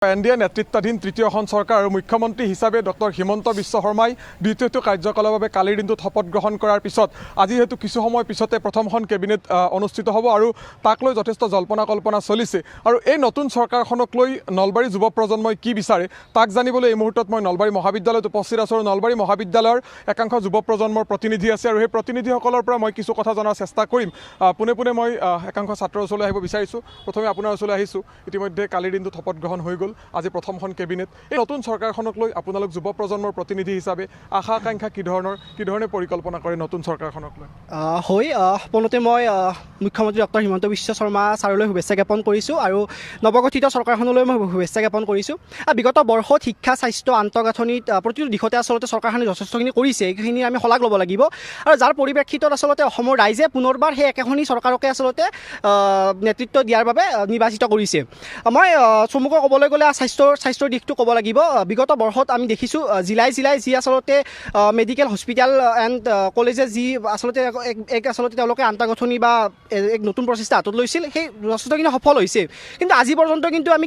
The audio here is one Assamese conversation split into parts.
এনডিএ নেতৃত্বাধীন তৃতীয়খন চৰকাৰ আৰু মুখ্যমন্ত্ৰী হিচাপে ডক্টৰ হিমন্ত বিশ্ব শৰ্মাই দ্বিতীয়টো কাৰ্যকালৰ বাবে কালিৰ দিনটোত শপত গ্ৰহণ কৰাৰ পিছত আজি হেতু কিছু সময় পিছতে প্ৰথমখন কেবিনেট অনুষ্ঠিত হ'ব আৰু তাক লৈ যথেষ্ট জল্পনা কল্পনা চলিছে আৰু এই নতুন চৰকাৰখনক লৈ নলবাৰী যুৱ প্ৰজন্মই কি বিচাৰে তাক জানিবলৈ এই মুহূৰ্তত মই নলবাৰী মহাবিদ্যালয়ত উপস্থিত আছোঁ আৰু নলবাৰী মহাবিদ্যালয়ৰ একাংশ যুৱ প্ৰজন্মৰ প্ৰতিনিধি আছে আৰু সেই প্ৰতিনিধিসকলৰ পৰা মই কিছু কথা জনাৰ চেষ্টা কৰিম পোনে পোনে মই একাংশ ছাত্ৰৰ ওচৰলৈ আহিব বিচাৰিছোঁ প্ৰথমে আপোনাৰ ওচৰলৈ আহিছোঁ ইতিমধ্যে কালিৰ দিনটোত শপত গ্ৰহণ হৈ গ'ল আজি প্ৰথমখন কেবিনেট এই নতুন চৰকাৰখনক লৈ আপোনালোক যুৱ প্ৰজন্মৰ প্ৰতিনিধি হিচাপে আশা আকাংক্ষা কি ধৰণে পৰিকল্পনা কৰে নতুন চৰকাৰখনক লৈ সপোনতে মই মুখ্যমন্ত্ৰী ডক্টৰ হিমন্ত বিশ্ব শৰ্মা ছাৰলৈ শুভেচ্ছা জ্ঞাপন কৰিছোঁ আৰু নৱগঠিত চৰকাৰখনলৈ মই শুভেচ্ছা জ্ঞাপন কৰিছোঁ বিগত বৰ্ষত শিক্ষা স্বাস্থ্য আন্তঃগাঁথনিত প্ৰতিটো দিশতে আচলতে চৰকাৰখনে যথেষ্টখিনি কৰিছে এইখিনি আমি শলাগ ল'ব লাগিব আৰু যাৰ পৰিপ্ৰেক্ষিতত আচলতে অসমৰ ৰাইজে পুনৰবাৰ সেই একেখনি চৰকাৰকে আচলতে নেতৃত্ব দিয়াৰ বাবে নিৰ্বাচিত কৰিছে মই চমুকৈ ক'বলৈ গ'লে স্বাস্থ্যৰ দিশটো ক'ব লাগিব বিগত বৰ্ষত আমি দেখিছোঁ জিলাই যি আচলতে মেডিকেল হস্পিটেল এণ্ড কলেজে যি আচলতে আচলতে তেওঁলোকে আন্তঃগাঁথনি বা এক নতুন প্ৰচেষ্টা হাতত লৈছিল সেই যথেষ্টখিনি সফল হৈছে কিন্তু আজি পৰ্যন্ত কিন্তু আমি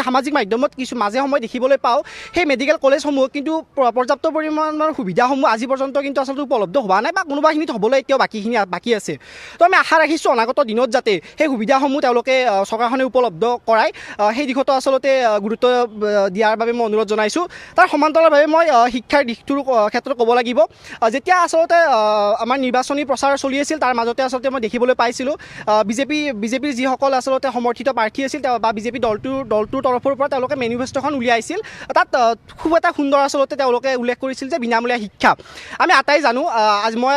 সামাজিক মাধ্যমত কিছু মাজে সময়ে দেখিবলৈ পাওঁ সেই মেডিকেল কলেজসমূহ কিন্তু পৰ্যাপ্ত পৰিমাণৰ সুবিধাসমূহ আজি পৰ্যন্ত কিন্তু আচলতে উপলব্ধ হোৱা নাই বা কোনোবাখিনিত হ'বলৈ এতিয়াও বাকী আছে তো আমি আশা ৰাখিছোঁ অনাগত দিনত যাতে সেই সুবিধাসমূহ তেওঁলোকে চৰকাৰখনে উপলব্ধ কৰায় সেই দিশতো আচলতে গুৰুত্ব দিয়াৰ বাবে মই অনুৰোধ জনাইছোঁ তাৰ সমান্তৰালভাৱে মই শিক্ষাৰ দিশটোৰ ক্ষেত্ৰত ক'ব লাগিব যেতিয়া আচলতে আমাৰ নিৰ্বাচনী প্ৰচাৰ চলি আছিল তাৰ মাজতে আচলতে মই দেখিবলৈ পাইছিলোঁ বিজেপিৰ যিসকল আচলতে সমৰ্থিত প্ৰাৰ্থী আছিল বা বিজেপি দলটোৰ তৰফৰ পৰা তেওঁলোকে মেনিফেষ্টোখন উলিয়াইছিল তাত খুব এটা সুন্দৰ আচলতে তেওঁলোকে উল্লেখ কৰিছিল যে বিনামূলীয়া শিক্ষা আমি আটাই জানো আজি মই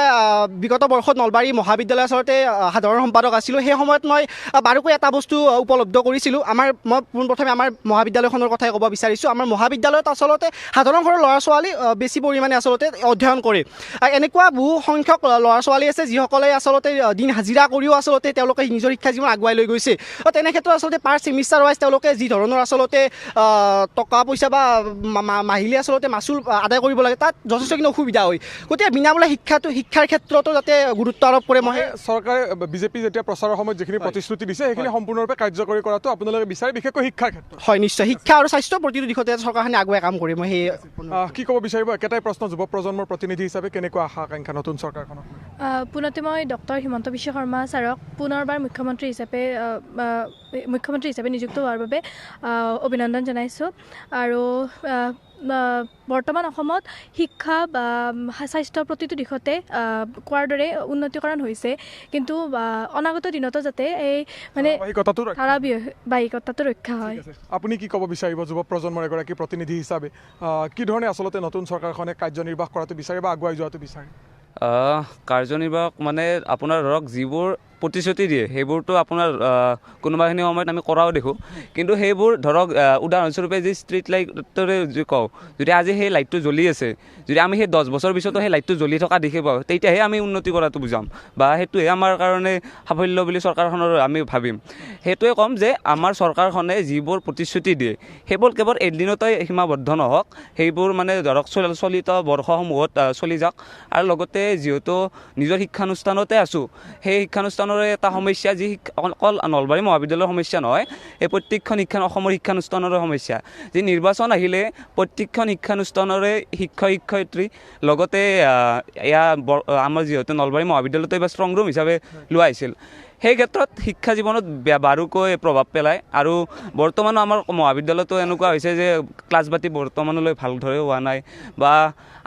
বিগত বৰ্ষত নলবাৰী মহাবিদ্যালয় আচলতে সাধাৰণ সম্পাদক আছিলোঁ সেই সময়ত মই বাৰুকৈ এটা বস্তু উপলব্ধ কৰিছিলোঁ মই পোনপ্ৰথমে আমাৰ মহাবিদ্যালয়খনৰ কথাই ক'ব বিচাৰিছোঁ আমাৰ মহাবিদ্যালয়ত আচলতে সাধাৰণ ঘৰৰ ল'ৰা ছোৱালী বেছি পৰিমাণে আচলতে অধ্যয়ন কৰে এনেকুৱা বহু সংখ্যক ল'ৰা ছোৱালী আছে যিসকলে আচলতে দিন হাজিৰা কৰিও আচলতে তেওঁলোকে নিজৰ শিক্ষা জীৱন আগুৱাই লৈ গৈছে তেনে ক্ষেত্ৰত আচলতে পাৰ ছেমিষ্টাৰ ৱাইজ তেওঁলোকে যি ধৰণৰ আচলতে টকা পইচা বা মাহিলী আচলতে মাচুল আদায় কৰিব লাগে তাত যথেষ্টখিনি অসুবিধা হয় গতিকে বিনামূলীয়া শিক্ষাৰ ক্ষেত্ৰতো যাতে গুৰুত্ব আৰোপ কৰে মই চৰকাৰে বিজেপি যেতিয়া প্ৰচাৰৰ সময়ত যিখিনি প্ৰতিশ্ৰুতি দিছে সেইখিনি সম্পূৰ্ণৰূপে কাৰ্যকৰী কৰাটো আপোনালোকে বিচাৰে বিশেষকৈ শিক্ষাৰ ক্ষেত্ৰত হয় নিশ্চয় শিক্ষা আৰু স্বাস্থ্য প্ৰতিটো দিশতে চৰকাৰখনে আগুৱাই কাম কৰে মই সেই কি ক'ব বিচাৰিব একেটাই প্ৰশ্ন যুৱ প্ৰজন্মৰ প্ৰতিনিধি হিচাপে কেনেকুৱা আশা আকাংক্ষা নতুন চৰকাৰখনক পুনতে মই ডক্টৰ হিমন্ত বিশ্ব শৰ্মা ছাৰক পুনৰবাৰ মুখ্যমন্ত্ৰী হিচাপে নিযুক্ত হোৱাৰ বাবে অভিনন্দন জনাইছোঁ আৰু বৰ্তমান অসমত শিক্ষা বা স্বাস্থ্য প্ৰতিটো দিশতে কোৱাৰ দৰে উন্নতিকৰণ হৈছে কিন্তু অনাগত দিনতো যাতে এই মানে ধাৰাবাহিকতাটো ৰক্ষা হয় আপুনি কি ক'ব বিচাৰিব যুৱ প্ৰজন্মৰ এগৰাকী প্ৰতিনিধি হিচাপে কি ধৰণে আচলতে নতুন চৰকাৰখনে কাৰ্যনিৰ্বাহ কৰাটো বিচাৰে বা আগুৱাই যোৱাটো বিচাৰে কাৰ্যনিৰ্বাহ মানে আপোনাৰ ধৰক যিবোৰ প্ৰতিশ্ৰুতি দিয়ে সেইবোৰতো আপোনাৰ কোনোবাখিনি সময়ত আমি কৰাও দেখোঁ কিন্তু সেইবোৰ ধৰক উদাহৰণস্বৰূপে যি ষ্ট্ৰীট লাইটৰে যি কওঁ যদি আজি সেই লাইটটো জ্বলি আছে যদি আমি সেই 10 বছৰ পিছতো সেই লাইটটো জ্বলি থকা দেখি পাওঁ তেতিয়াহে আমি উন্নতি কৰাটো বুজাম বা সেইটোহে আমাৰ কাৰণে সাফল্য বুলি চৰকাৰখনৰ আমি ভাবিম সেইটোৱে ক'ম যে আমাৰ চৰকাৰখনে যিবোৰ প্ৰতিশ্ৰুতি দিয়ে সেইবোৰ কেৱল এদিনতে সীমাবদ্ধ নহওক সেইবোৰ মানে ধৰক চলিত বৰ্ষসমূহত চলি যাওক আৰু লগতে যিহেতু নিজৰ শিক্ষানুষ্ঠানতে আছোঁ সেই শিক্ষানুষ্ঠান এটা সমস্যা যি অকল নলবাৰী মহাবিদ্যালয়ৰ সমস্যা নহয় এই প্ৰত্যেকখন অসমৰ শিক্ষানুষ্ঠানৰে সমস্যা যি নিৰ্বাচন আহিলে প্ৰত্যেকখন শিক্ষানুষ্ঠানৰে শিক্ষয়িত্ৰী লগতে আমাৰ যিহেতু নলবাৰী মহাবিদ্যালয়তে এবাৰ ষ্ট্ৰং ৰুম হিচাপে লোৱা হৈছিল সেই ক্ষেত্ৰত শিক্ষা জীৱনত বাৰুকৈ প্ৰভাৱ পেলায় আৰু বৰ্তমানো আমাৰ মহাবিদ্যালয়তো এনেকুৱা হৈছে যে ক্লাছ বাতি বৰ্তমানলৈ ভালদৰে হোৱা নাই বা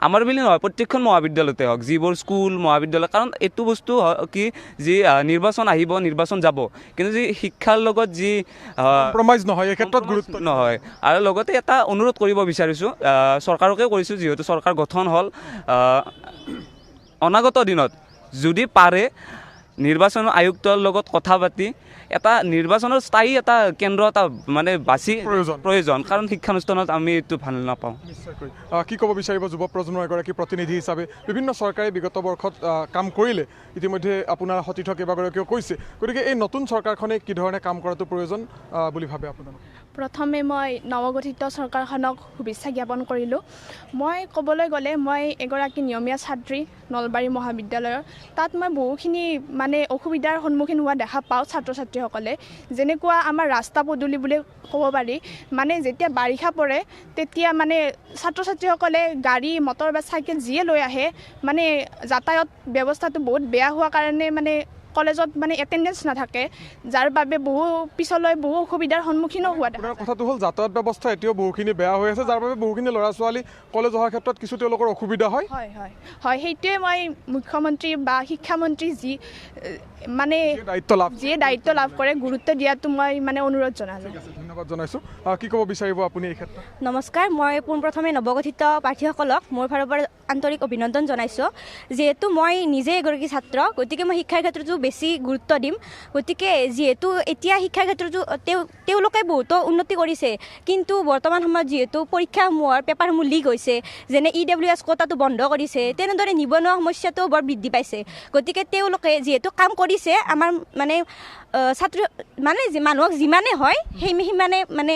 আমাৰ বুলি নহয় প্ৰত্যেকখন মহাবিদ্যালয়তে হওক যিবোৰ স্কুল মহাবিদ্যালয় কাৰণ এইটো বস্তু কি যি নিৰ্বাচন আহিব নিৰ্বাচন যাব কিন্তু যি শিক্ষাৰ লগত যি কম্প্ৰমাইজ নহয় এই ক্ষেত্ৰত গুৰুত্ব নহয় আৰু লগতে এটা অনুৰোধ কৰিব বিচাৰিছোঁ চৰকাৰকে কৰিছোঁ যিহেতু চৰকাৰ গঠন হ'ল অনাগত দিনত যদি পাৰে নিৰ্বাচন আয়ুক্তৰ লগত কথা পাতি এটা নিৰ্বাচনৰ স্থায়ী এটা কেন্দ্ৰ এটা মানে বাছি প্ৰয়োজন কাৰণ শিক্ষানুষ্ঠানত আমি এইটো ভাল নাপাওঁ নিশ্চয়কৈ কি ক'ব বিচাৰিব যুৱ প্ৰজন্মৰ এগৰাকী প্ৰতিনিধি হিচাপে বিভিন্ন চৰকাৰে বিগত বৰ্ষত কাম কৰিলে ইতিমধ্যে আপোনাৰ সতীৰ্থ কেইবাগৰাকীয়েও কৈছে গতিকে এই নতুন চৰকাৰখনে কি ধৰণে কাম কৰাটো প্ৰয়োজন বুলি ভাবে আপোনালোকে প্ৰথমে মই নৱগঠিত চৰকাৰখনক শুভেচ্ছা জ্ঞাপন কৰিলোঁ। মই ক'বলৈ গ'লে মই এগৰাকী নিয়মীয়া ছাত্ৰী নলবাৰী মহাবিদ্যালয়ৰ। তাত মই বহুখিনি মানে অসুবিধাৰ সন্মুখীন হোৱা দেখা পাওঁ ছাত্ৰ ছাত্ৰীসকলে। যেনেকুৱা আমাৰ ৰাস্তা পদূলি বুলি ক'ব পাৰি, মানে যেতিয়া বাৰিষা পৰে তেতিয়া মানে ছাত্ৰ ছাত্ৰীসকলে গাড়ী মটৰ বা চাইকেল যিয়ে লৈ আহে, মানে যাতায়াত ব্যৱস্থাটো বহুত বেয়া হোৱা কাৰণে মানে কলেজত মানে এটেণ্ডেঞ্চ নাথাকে, যাৰ বাবে বহু পিছলৈ বহু অসুবিধাৰ সন্মুখীনো হোৱা দেখা আপোনাৰ কথাটো হ'ল যাতায়াত ব্যৱস্থা এতিয়াও বহুখিনি বেয়া হৈ আছে, যাৰ বাবে বহুখিনি ল'ৰা ছোৱালী কলেজ অহাৰ ক্ষেত্ৰত কিছু তেওঁলোকৰ অসুবিধা হয়। হয়, সেইটোৱে মই মুখ্যমন্ত্ৰী বা শিক্ষামন্ত্ৰী মানে যিয়ে দায়িত্ব লাভ কৰে গুৰুত্ব দিয়াটো মই মানে অনুৰোধ জনালোঁ। ধন্যবাদ জনাইছোঁ। কি ক'ব বিচাৰিব আপুনি এই ক্ষেত্ৰত? নমস্কাৰ, মই পোনপ্ৰথমে নৱগঠিত প্ৰাৰ্থীসকলক মোৰ ফালৰ পৰা আন্তৰিক অভিনন্দন জনাইছোঁ। যিহেতু মই নিজে এগৰাকী ছাত্ৰ, গতিকে মই শিক্ষাৰ ক্ষেত্ৰতো বেছি গুৰুত্ব দিম। গতিকে যিহেতু এতিয়া শিক্ষাৰ ক্ষেত্ৰতো তেওঁলোকে বহুতো উন্নতি কৰিছে, কিন্তু বৰ্তমান সময়ত যিহেতু পৰীক্ষাসমূহৰ পেপাৰসমূহ লিক হৈছে, যেনে EWS কোটাটো বন্ধ কৰিছে, তেনেদৰে নিবনুৱা সমস্যাটো বৰ বৃদ্ধি পাইছে। গতিকে তেওঁলোকে যিহেতু কাম কৰিছে, আমাৰ মানে ছাত্ৰ মানে মানুহক যিমানে হয় সিমানে মানে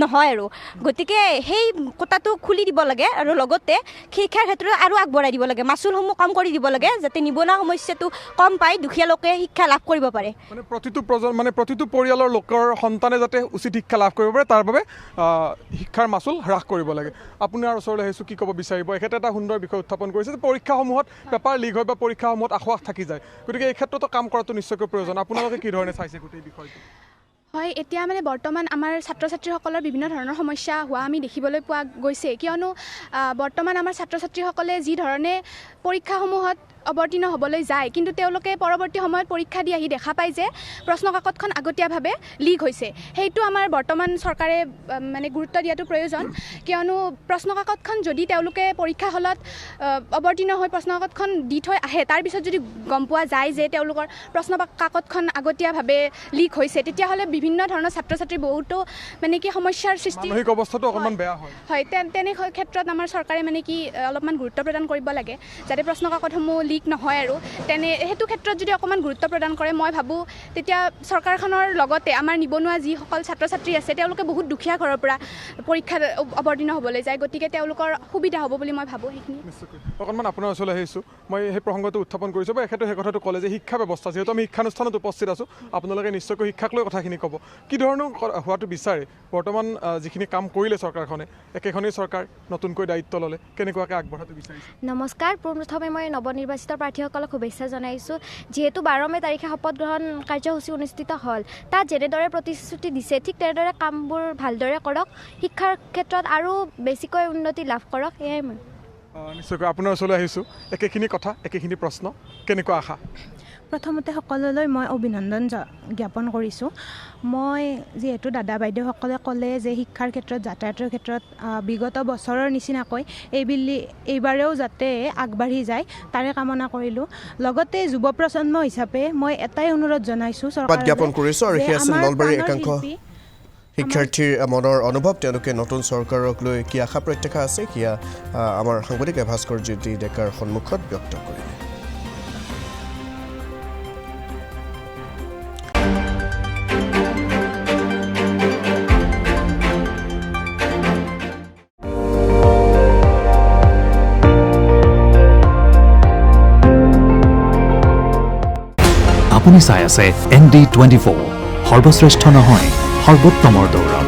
নহয় আৰু। গতিকে সেই কোটাটো খুলি দিব লাগে আৰু লগতে শিক্ষাৰ ক্ষেত্ৰত আৰু আগবঢ়াই দিব লাগে, মাচুলসমূহ কম কৰি দিব লাগে, যাতে নিবনুৱা সমস্যাটো কম পাই দুখীয়া লোকে শিক্ষা লাভ কৰিব পাৰে। মানে প্ৰতিটো পৰিয়ালৰ লোকৰ সন্তানে যাতে উচিত শিক্ষা লাভ কৰিব পাৰে, তাৰ বাবে শিক্ষাৰ মাচুল হ্ৰাস কৰিব লাগে। আপোনাৰ ওচৰলৈ আহিছোঁ, কি ক'ব বিচাৰিব? এখেতে এটা সুন্দৰ বিষয় উত্থাপন কৰিছে যে পৰীক্ষাসমূহত পেপাৰ লিক হয় বা পৰীক্ষাসমূহত আশাস থাকি যায়, গতিকে এই ক্ষেত্ৰতো কাম কৰাটো নিশ্চয়কৈ প্ৰয়োজন। আপোনালোকে কি ধৰণে চাইছে গোটেই বিষয়টো? হয়, এতিয়া মানে বৰ্তমান আমাৰ ছাত্ৰ ছাত্ৰীসকলৰ বিভিন্ন ধৰণৰ সমস্যা হোৱা আমি দেখিবলৈ পোৱা গৈছে, কিয়নো বৰ্তমান আমাৰ ছাত্ৰ ছাত্ৰীসকলে যি ধৰণে পৰীক্ষাসমূহত অৱতীৰ্ণ হ'বলৈ যায়, কিন্তু তেওঁলোকে পৰৱৰ্তী সময়ত পৰীক্ষা দি আহি দেখা পায় যে প্ৰশ্নকাকতখন আগতীয়াভাৱে লিক হৈছে। সেইটো আমাৰ বৰ্তমান চৰকাৰে মানে গুৰুত্ব দিয়াটো প্ৰয়োজন, কিয়নো প্ৰশ্নকাকতখন যদি তেওঁলোকে পৰীক্ষা হলত অৱতীৰ্ণ হৈ প্ৰশ্নকাকতখন দি থৈ আহে, তাৰপিছত যদি গম পোৱা যায় যে তেওঁলোকৰ প্ৰশ্নকাকতখন আগতীয়াভাৱে লিক হৈছে, তেতিয়াহ'লে বিভিন্ন ধৰণৰ ছাত্ৰ ছাত্ৰীৰ বহুতো মানে কি সমস্যাৰ সৃষ্টি, মানসিক অৱস্থাটো অকণমান বেয়া হয়। হয়, তেনে ক্ষেত্ৰত আমাৰ চৰকাৰে মানে কি অলপমান গুৰুত্ব প্ৰদান কৰিব লাগে, যাতে প্ৰশ্নকাকতসমূহ লিক নহয়। আৰু সেইটো ক্ষেত্ৰত যদি অকণমান গুৰুত্ব প্ৰদান কৰে, মই ভাবোঁ তেতিয়া চৰকাৰখনৰ লগতে আমাৰ নিবনুৱা যিসকল ছাত্ৰ ছাত্ৰী আছে, তেওঁলোকে বহুত দুখীয়া ঘৰৰ পৰা পৰীক্ষাত অৱতীৰ্ণ হ'বলৈ যায়, গতিকে তেওঁলোকৰ সুবিধা হ'ব বুলি মই ভাবোঁ। সেইখিনি অকণমান আপোনাৰ ওচৰলৈ আহিছোঁ, মই সেই প্ৰসংগটো উত্থাপন কৰিছোঁ বা এখেতে সেই কথাটো ক'লে যে শিক্ষা ব্যৱস্থা, যিহেতু আমি শিক্ষানুষ্ঠানত উপস্থিত আছোঁ, আপোনালোকে নিশ্চয়কৈ শিক্ষাক লৈ কথাখিনি ক'ব। কি ধৰণৰ হোৱাটো বিচাৰে? বৰ্তমান যিখিনি কাম কৰিলে চৰকাৰখনে, একেখনেই চৰকাৰ নতুনকৈ দায়িত্ব ল'লে, কেনেকুৱাকৈ আগবঢ়াটো বিচাৰিছে? নমস্কাৰ, পোনপ্ৰথমে মই নৱনিৰ্বাচিত প্ৰাৰ্থীসকলক শুভেচ্ছা জনাইছোঁ। যিহেতু 12 মে' তাৰিখে শপত গ্ৰহণ কাৰ্যসূচী অনুষ্ঠিত হ'ল, তাত যেনেদৰে প্ৰতিশ্ৰুতি দিছে ঠিক তেনেদৰে কামবোৰ ভালদৰে কৰক, শিক্ষাৰ ক্ষেত্ৰত আৰু বেছিকৈ উন্নতি লাভ কৰক, এয়াই মই নিশ্চয়কৈ আপোনাৰ ওচৰলৈ আহিছোঁ। একেখিনি কথা, একেখিনি প্ৰশ্ন, কেনেকুৱা আশা? প্ৰথমতে সকলোলৈ মই অভিনন্দন জ্ঞাপন কৰিছোঁ। মই যিহেতু দাদা বাইদেউসকলে ক'লে যে শিক্ষাৰ ক্ষেত্ৰত, যাতায়াতৰ ক্ষেত্ৰত বিগত বছৰৰ নিচিনাকৈ এইবাৰেও যাতে আগবাঢ়ি যায় তাৰে কামনা কৰিলোঁ। লগতে যুৱ প্ৰজন্ম হিচাপে মই এটাই অনুৰোধ জনাইছোঁ চৰকাৰক, জ্ঞাপন কৰিছোঁ। আৰু সেই আছিল নলবাৰীৰ একাংশ শিক্ষাৰ্থীৰ মনৰ অনুভৱ, তেওঁলোকে নতুন চৰকাৰক লৈ কি আশা প্ৰত্যাশা আছে, সেয়া আমাৰ সাংবাদিক ভাস্কৰ জ্যোতি ডেকাৰ সন্মুখত ব্যক্ত কৰিলে। আপুনি চাই আছে ND24, সৰ্বশ্ৰেষ্ঠ নহয় সৰ্বোত্তমৰ দৌৰত।